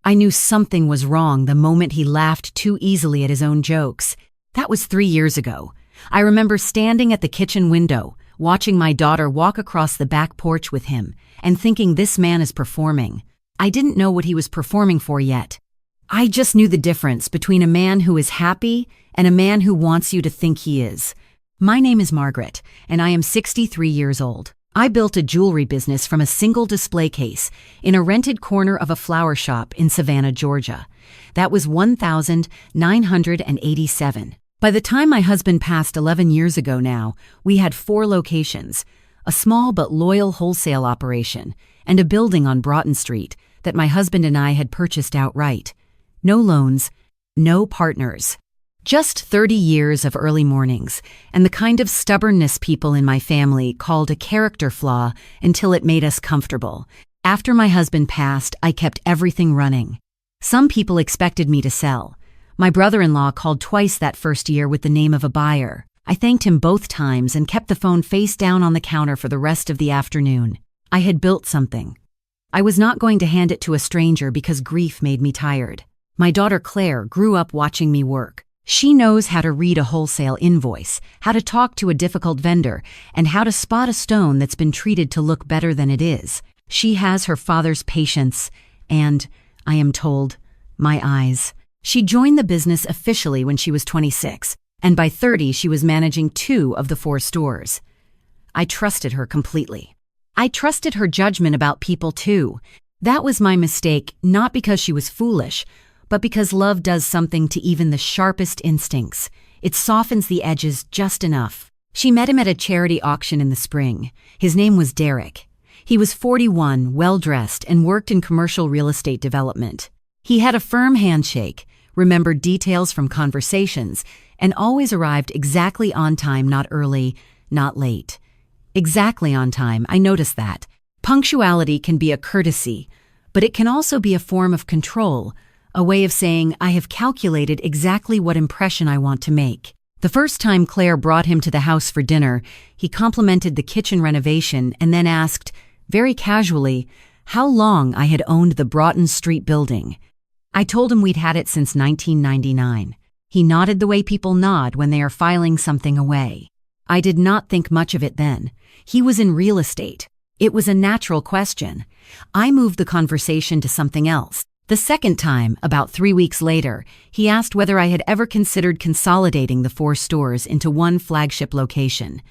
I knew something was wrong the moment he laughed too easily at his own jokes. That was 3 years ago. I remember standing at the kitchen window, watching my daughter walk across the back porch with him, and thinking this man is performing. I didn't know what he was performing for yet. I just knew the difference between a man who is happy and a man who wants you to think he is. My name is Margaret, and I am 63 years old. I built a jewelry business from a single display case in a rented corner of a flower shop in Savannah, Georgia. That was 1987. By the time my husband passed 11 years ago now, we had 4 locations, a small but loyal wholesale operation, and a building on Broughton Street that my husband and I had purchased outright. No loans, no partners. Just 30 years of early mornings, and the kind of stubbornness people in my family called a character flaw until it made us comfortable. After my husband passed, I kept everything running. Some people expected me to sell. My brother-in-law called twice that first year with the name of a buyer. I thanked him both times and kept the phone face down on the counter for the rest of the afternoon. I had built something. I was not going to hand it to a stranger because grief made me tired. My daughter Claire grew up watching me work. She knows how to read a wholesale invoice, how to talk to a difficult vendor, and how to spot a stone that's been treated to look better than it is. She has her father's patience and, I am told, my eyes. She joined the business officially when she was 26, and by 30 she was managing 2 of the 4 stores. I trusted her completely. I trusted her judgment about people too. That was my mistake, not because she was foolish, but because love does something to even the sharpest instincts. It softens the edges just enough. She met him at a charity auction in the spring. His name was Derek. He was 41, well-dressed, and worked in commercial real estate development. He had a firm handshake, remembered details from conversations, and always arrived exactly on time, not early, not late. Exactly on time, I noticed that. Punctuality can be a courtesy, but it can also be a form of control, a way of saying, I have calculated exactly what impression I want to make. The first time Claire brought him to the house for dinner, he complimented the kitchen renovation and then asked, very casually, how long I had owned the Broughton Street building. I told him we'd had it since 1999. He nodded the way people nod when they are filing something away. I did not think much of it then. He was in real estate. It was a natural question. I moved the conversation to something else. The second time, about 3 weeks later, he asked whether I had ever considered consolidating the 4 stores into one flagship location.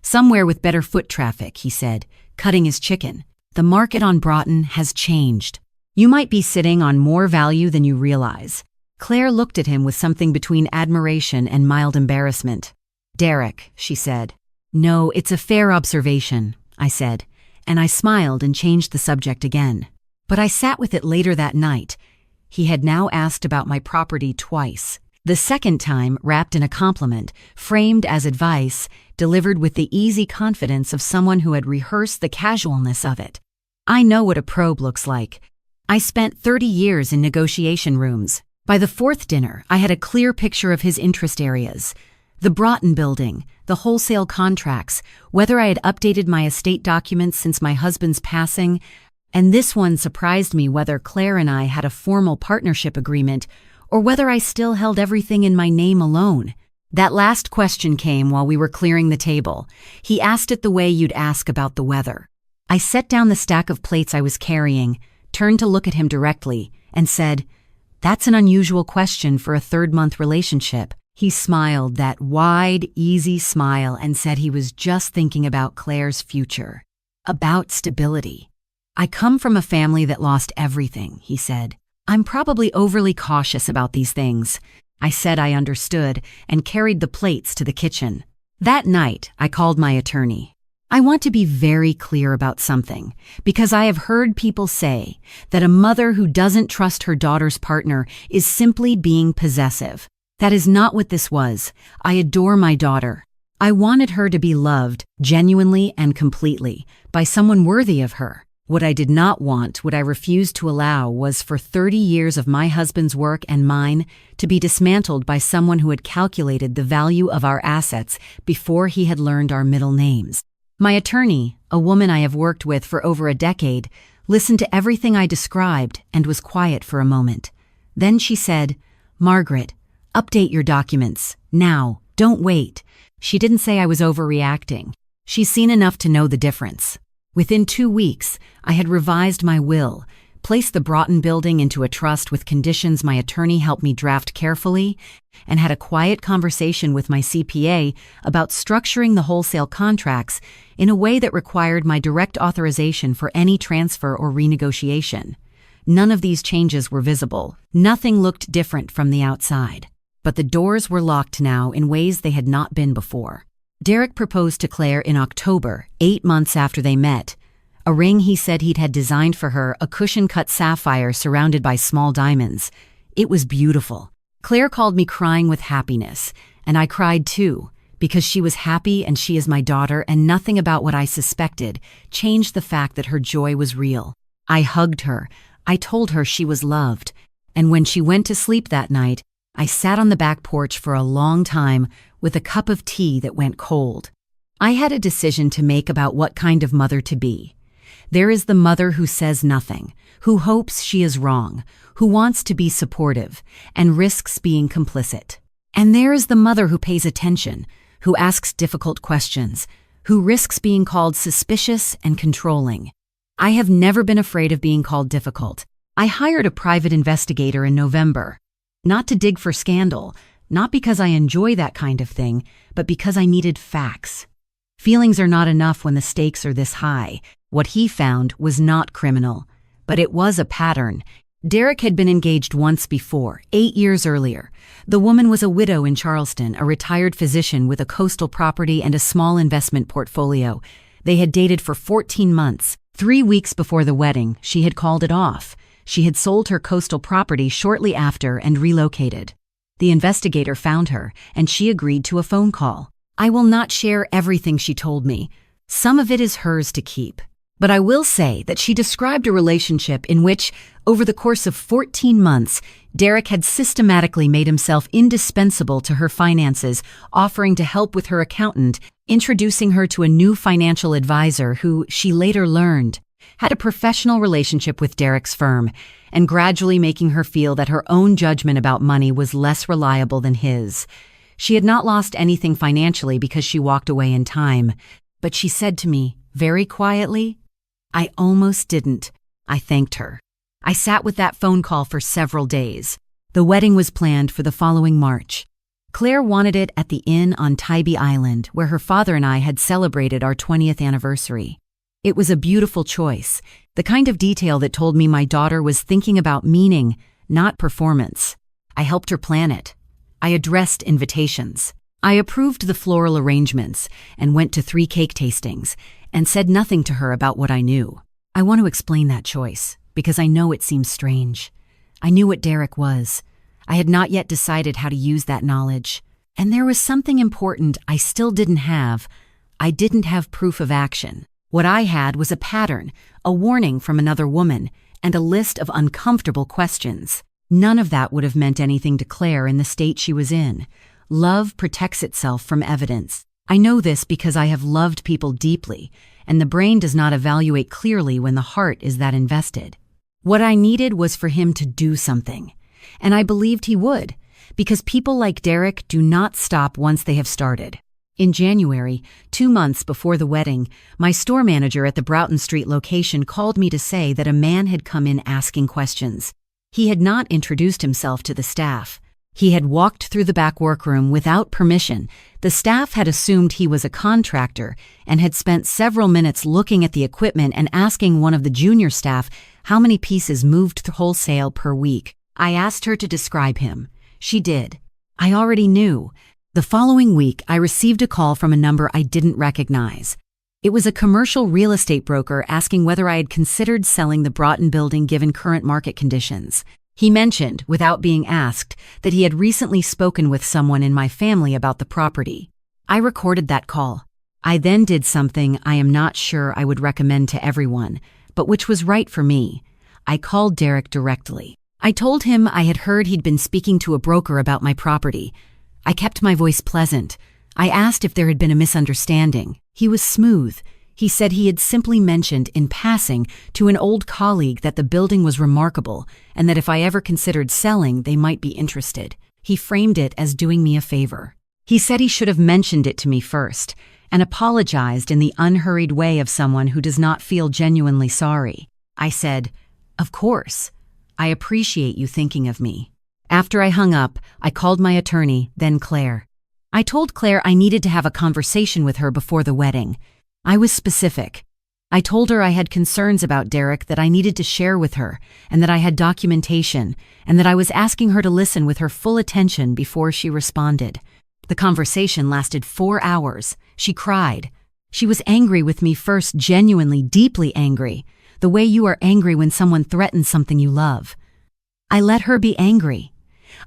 Somewhere with better foot traffic, he said, cutting his chicken. The market on Broughton has changed. You might be sitting on more value than you realize. Claire looked at him with something between admiration and mild embarrassment. Derek, she said. No, it's a fair observation, I said, and I smiled and changed the subject again. But I sat with it later that night. He had now asked about my property twice. The second time wrapped in a compliment, framed as advice, delivered with the easy confidence of someone who had rehearsed the casualness of it. I know what a probe looks like. I spent 30 years in negotiation rooms. By the 4th dinner, I had a clear picture of his interest areas. The Broughton building, the wholesale contracts, whether I had updated my estate documents since my husband's passing, and this one surprised me whether Claire and I had a formal partnership agreement or whether I still held everything in my name alone. That last question came while we were clearing the table. He asked it the way you'd ask about the weather. I set down the stack of plates I was carrying, turned to look at him directly, and said, That's an unusual question for a 3rd-month relationship. He smiled that wide, easy smile and said he was just thinking about Claire's future, about stability. I come from a family that lost everything, he said. I'm probably overly cautious about these things. I said I understood and carried the plates to the kitchen. That night, I called my attorney. I want to be very clear about something, because I have heard people say that a mother who doesn't trust her daughter's partner is simply being possessive. That is not what this was. I adore my daughter. I wanted her to be loved, genuinely and completely, by someone worthy of her. What I did not want, what I refused to allow, was for 30 years of my husband's work and mine to be dismantled by someone who had calculated the value of our assets before he had learned our middle names. My attorney, a woman I have worked with for over a decade, listened to everything I described, and was quiet for a moment. Then she said, "Margaret, update your documents. Now, don't wait." She didn't say I was overreacting. She's seen enough to know the difference. Within 2 weeks, I had revised my will, placed the Broughton building into a trust with conditions my attorney helped me draft carefully, and had a quiet conversation with my CPA about structuring the wholesale contracts in a way that required my direct authorization for any transfer or renegotiation. None of these changes were visible. Nothing looked different from the outside. But the doors were locked now in ways they had not been before. Derek proposed to Claire in October, 8 months after they met. A ring he said he'd had designed for her, a cushion-cut sapphire surrounded by small diamonds. It was beautiful. Claire called me crying with happiness, and I cried too, because she was happy and she is my daughter, and nothing about what I suspected changed the fact that her joy was real. I hugged her. I told her she was loved. And when she went to sleep that night, I sat on the back porch for a long time with a cup of tea that went cold. I had a decision to make about what kind of mother to be. There is the mother who says nothing, who hopes she is wrong, who wants to be supportive, and risks being complicit. And there is the mother who pays attention, who asks difficult questions, who risks being called suspicious and controlling. I have never been afraid of being called difficult. I hired a private investigator in November. Not to dig for scandal, not because I enjoy that kind of thing, but because I needed facts. Feelings are not enough when the stakes are this high. What he found was not criminal, but it was a pattern. Derek had been engaged once before, 8 years earlier. The woman was a widow in Charleston, a retired physician with a coastal property and a small investment portfolio. They had dated for 14 months. 3 weeks before the wedding, she had called it off. She had sold her coastal property shortly after and relocated. The investigator found her, and she agreed to a phone call. I will not share everything she told me. Some of it is hers to keep. But I will say that she described a relationship in which, over the course of 14 months, Derek had systematically made himself indispensable to her finances, offering to help with her accountant, introducing her to a new financial advisor who, she later learned, had a professional relationship with Derek's firm, and gradually making her feel that her own judgment about money was less reliable than his. She had not lost anything financially because she walked away in time, but she said to me, very quietly, "I almost didn't." I thanked her. I sat with that phone call for several days. The wedding was planned for the following March. Claire wanted it at the inn on Tybee Island, where her father and I had celebrated our 20th anniversary. It was a beautiful choice, the kind of detail that told me my daughter was thinking about meaning, not performance. I helped her plan it. I addressed invitations. I approved the floral arrangements and went to 3 cake tastings and said nothing to her about what I knew. I want to explain that choice because I know it seems strange. I knew what Derek was. I had not yet decided how to use that knowledge. And there was something important I still didn't have. I didn't have proof of action. What I had was a pattern, a warning from another woman, and a list of uncomfortable questions. None of that would have meant anything to Claire in the state she was in. Love protects itself from evidence. I know this because I have loved people deeply, and the brain does not evaluate clearly when the heart is that invested. What I needed was for him to do something, and I believed he would, because people like Derek do not stop once they have started. In January, 2 months before the wedding, my store manager at the Broughton Street location called me to say that a man had come in asking questions. He had not introduced himself to the staff. He had walked through the back workroom without permission. The staff had assumed he was a contractor and had spent several minutes looking at the equipment and asking one of the junior staff how many pieces moved wholesale per week. I asked her to describe him. She did. I already knew. The following week, I received a call from a number I didn't recognize. It was a commercial real estate broker asking whether I had considered selling the Broughton building given current market conditions. He mentioned, without being asked, that he had recently spoken with someone in my family about the property. I recorded that call. I then did something I am not sure I would recommend to everyone, but which was right for me. I called Derek directly. I told him I had heard he'd been speaking to a broker about my property. I kept my voice pleasant. I asked if there had been a misunderstanding. He was smooth. He said he had simply mentioned in passing to an old colleague that the building was remarkable and that if I ever considered selling, they might be interested. He framed it as doing me a favor. He said he should have mentioned it to me first and apologized in the unhurried way of someone who does not feel genuinely sorry. I said, "Of course. I appreciate you thinking of me." After I hung up, I called my attorney, then Claire. I told Claire I needed to have a conversation with her before the wedding. I was specific. I told her I had concerns about Derek that I needed to share with her, and that I had documentation, and that I was asking her to listen with her full attention before she responded. The conversation lasted 4 hours. She cried. She was angry with me first, genuinely, deeply angry, the way you are angry when someone threatens something you love. I let her be angry.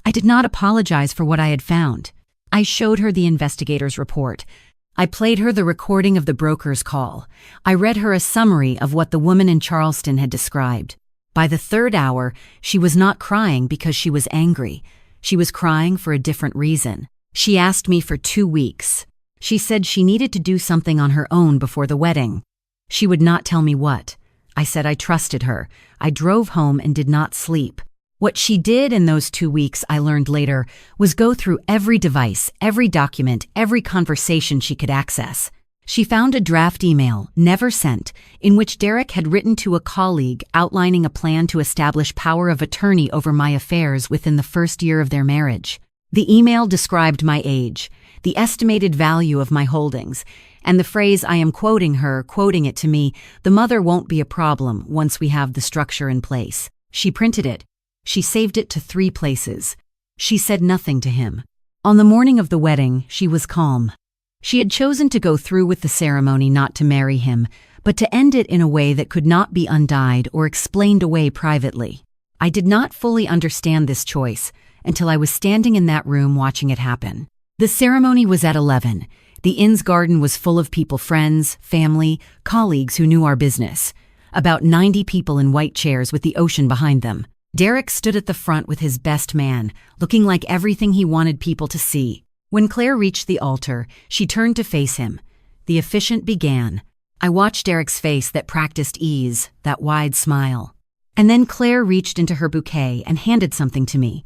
I did not apologize for what I had found. I showed her the investigator's report. I played her the recording of the broker's call. I read her a summary of what the woman in Charleston had described. By the 3rd hour, she was not crying because she was angry. She was crying for a different reason. She asked me for 2 weeks. She said she needed to do something on her own before the wedding. She would not tell me what. I said I trusted her. I drove home and did not sleep. What she did in those 2 weeks, I learned later, was go through every device, every document, every conversation she could access. She found a draft email, never sent, in which Derek had written to a colleague outlining a plan to establish power of attorney over my affairs within the first year of their marriage. The email described my age, the estimated value of my holdings, and the phrase I am quoting her, quoting it to me, "The mother won't be a problem once we have the structure in place." She printed it. She saved it to 3 places. She said nothing to him. On the morning of the wedding, she was calm. She had chosen to go through with the ceremony not to marry him, but to end it in a way that could not be undyed or explained away privately. I did not fully understand this choice until I was standing in that room watching it happen. The ceremony was at 11. The inn's garden was full of people, friends, family, colleagues who knew our business. About 90 people in white chairs with the ocean behind them. Derek stood at the front with his best man, looking like everything he wanted people to see. When Claire reached the altar, she turned to face him. The officiant began. I watched Derek's face that practiced ease, that wide smile. And then Claire reached into her bouquet and handed something to me.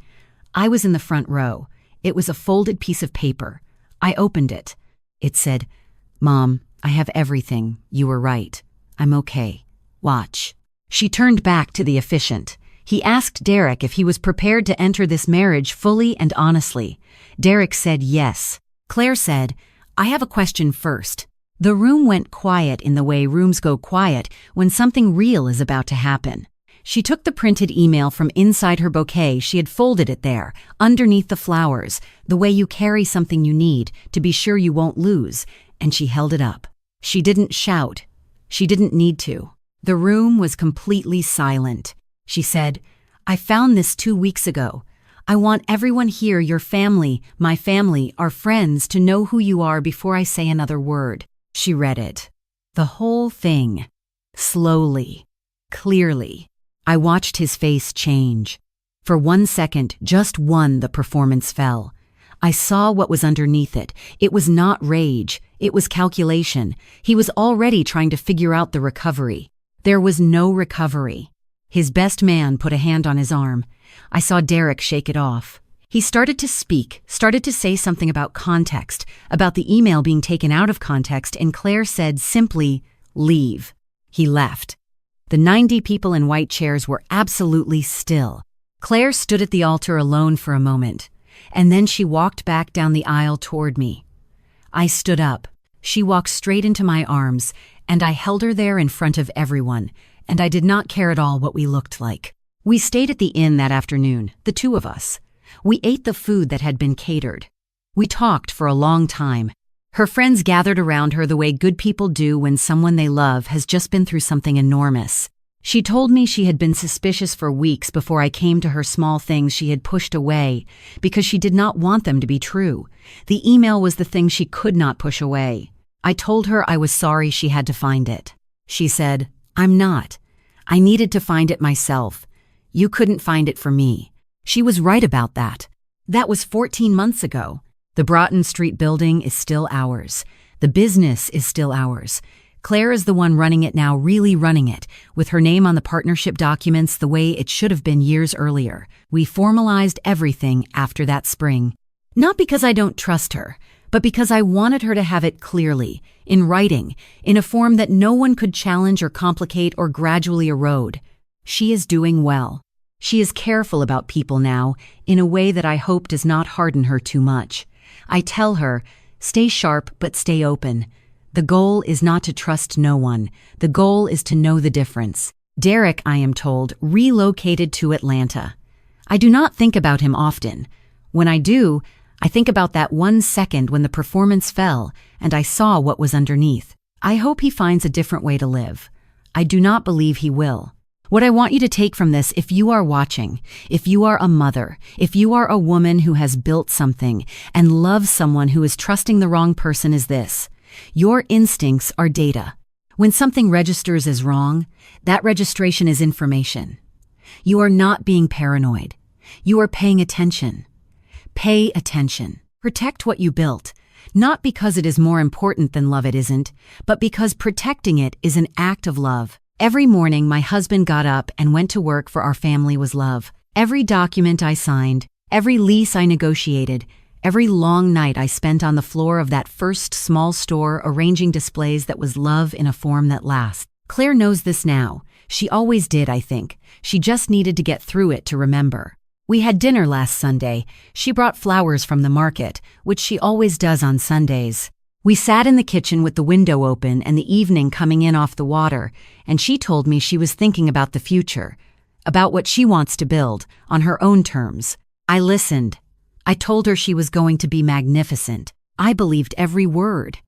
I was in the front row. It was a folded piece of paper. I opened it. It said, "Mom, I have everything. You were right. I'm okay. Watch." She turned back to the officiant. He asked Derek if he was prepared to enter this marriage fully and honestly. Derek said yes. Claire said, "I have a question first." The room went quiet in the way rooms go quiet when something real is about to happen. She took the printed email from inside her bouquet. She had folded it there, underneath the flowers, the way you carry something you need to be sure you won't lose, and she held it up. She didn't shout. She didn't need to. The room was completely silent. She said, "I found this 2 weeks ago. I want everyone here, your family, my family, our friends, to know who you are before I say another word." She read it. The whole thing. Slowly. Clearly. I watched his face change. For 1 second, just one, the performance fell. I saw what was underneath it. It was not rage. It was calculation. He was already trying to figure out the recovery. There was no recovery. His best man put a hand on his arm. I saw Derek shake it off. He started to speak, started to say something about context, about the email being taken out of context, and Claire said simply, "Leave." He left. The 90 people in white chairs were absolutely still. Claire stood at the altar alone for a moment, and then she walked back down the aisle toward me. I stood up. She walked straight into my arms, and I held her there in front of everyone, and I did not care at all what we looked like. We stayed at the inn that afternoon, the 2 of us. We ate the food that had been catered. We talked for a long time. Her friends gathered around her the way good people do when someone they love has just been through something enormous. She told me she had been suspicious for weeks before I came to her small things she had pushed away because she did not want them to be true. The email was the thing she could not push away. I told her I was sorry she had to find it. She said, "I'm not. I needed to find it myself. You couldn't find it for me." She was right about that. That was 14 months ago. The Broughton Street building is still ours. The business is still ours. Claire is the one running it now, really running it, with her name on the partnership documents the way it should have been years earlier. We formalized everything after that spring. Not because I don't trust her, but because I wanted her to have it clearly, in writing, in a form that no one could challenge or complicate or gradually erode. She is doing well. She is careful about people now, in a way that I hope does not harden her too much. I tell her, stay sharp but stay open. The goal is not to trust no one. The goal is to know the difference. Derek, I am told, relocated to Atlanta. I do not think about him often. When I do, I think about that 1 second when the performance fell and I saw what was underneath. I hope he finds a different way to live. I do not believe he will. What I want you to take from this, if you are watching, if you are a mother, if you are a woman who has built something and loves someone who is trusting the wrong person, is this: your instincts are data. When something registers as wrong, that registration is information. You are not being paranoid. You are paying attention. Pay attention. Protect what you built, not because it is more important than love, it isn't, but because protecting it is an act of love. Every morning my husband got up and went to work for our family was love. Every document I signed, every lease I negotiated, every long night I spent on the floor of that first small store arranging displays that was love in a form that lasts. Claire knows this now. She always did, I think. She just needed to get through it to remember. We had dinner last Sunday. She brought flowers from the market, which she always does on Sundays. We sat in the kitchen with the window open and the evening coming in off the water, and she told me she was thinking about the future, about what she wants to build, on her own terms. I listened. I told her she was going to be magnificent. I believed every word.